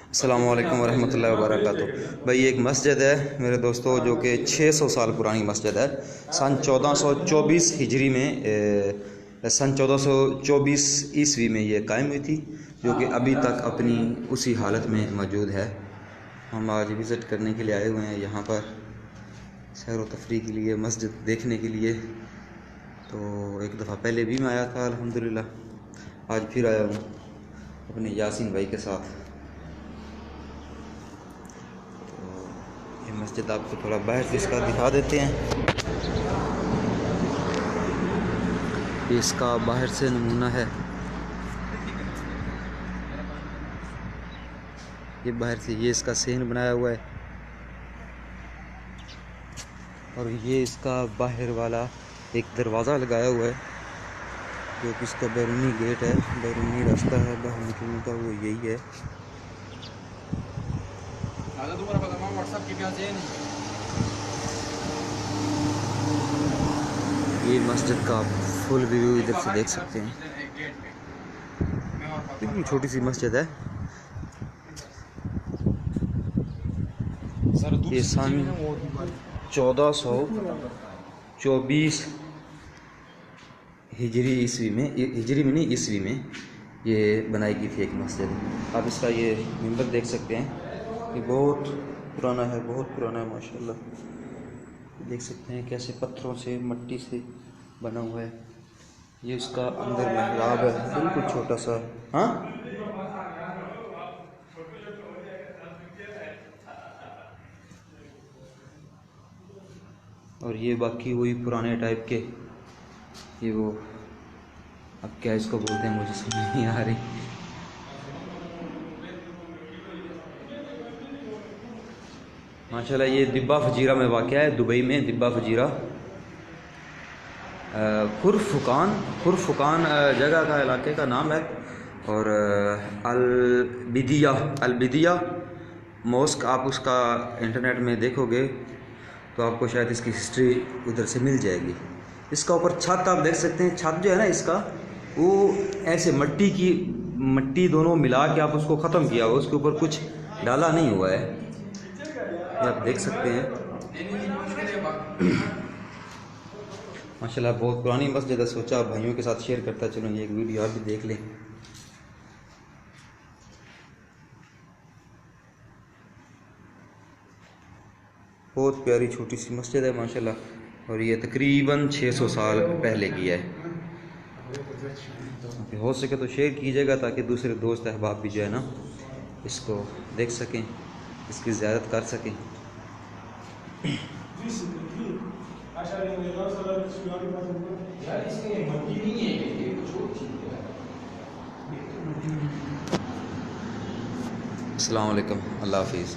अस्सलामु अलैकुम वरहमतुल्लाहि वबरकातुहू। भाई एक मस्जिद है मेरे दोस्तों जो कि 600 साल पुरानी मस्जिद है। सन 1424 हिजरी में सन 1424 ईस्वी में ये कायम हुई थी, जो कि अभी तक अपनी उसी हालत में मौजूद है। हम आज विज़िट करने के लिए आए हुए हैं यहाँ पर, सैर व तफरीह के लिए, मस्जिद देखने के लिए। तो एक दफ़ा पहले भी मैं आया था अल्हम्दुलिल्लाह, आज फिर आया हूँ अपने यासीन भाई के साथ। तो ये मस्जिद आपको थोड़ा बाहर से इसका दिखा देते हैं। ये इसका बाहर से नमूना है, ये बाहर से ये इसका सेन बनाया हुआ है, और ये इसका बाहर वाला एक दरवाज़ा लगाया हुआ है जो कि इसका बैरूनी गेट है, बैरूनी रास्ता है बाहर निकलने का, वो यही है। ये मस्जिद का फुल व्यू इधर से देख सकते हैं। इतनी छोटी सी मस्जिद है। ये सन 1424 हिजरी ईस्वी में, हिजरी में नहीं ईस्वी में ये बनाई गई थी एक मस्जिद। आप इसका ये मिंबर देख सकते हैं, ये बहुत पुराना है, बहुत पुराना है माशाल्लाह। देख सकते हैं कैसे पत्थरों से, मट्टी से बना हुआ है। ये इसका अंदर महराब है, बिल्कुल छोटा सा। हाँ, और ये बाकी वही पुराने टाइप के, ये वो अब क्या इसको बोलते हैं मुझे समझ नहीं आ रही। माशाल्लाह ये दिब्बा फजीरा में वाक़या है, दुबई में दिब्बा फजीरा। खुरफुकान जगह का, इलाके का नाम है। और अलबिदिया मॉस्क, आप उसका इंटरनेट में देखोगे तो आपको शायद इसकी हिस्ट्री उधर से मिल जाएगी। इसका ऊपर छत आप देख सकते हैं, छत जो है ना इसका, वो ऐसे मट्टी दोनों मिला के आप उसको ख़त्म किया हुआ, उसके ऊपर कुछ डाला नहीं हुआ है, ये आप देख सकते हैं। माशाल्लाह बहुत पुरानी मस्जिद है, सोचा भाइयों के साथ शेयर करता चलो, ये एक वीडियो आप भी देख लें। बहुत प्यारी छोटी सी मस्जिद है माशाल्लाह, और ये तकरीबन 600 साल पहले की है। हो सके तो शेयर कीजिएगा ताकि दूसरे दोस्त अहबाब भी जो है ना इसको देख सकें, इसकी ज़ियारत कर सकें। अस्सलाम वालेकुम, अल्लाह हाफिज़।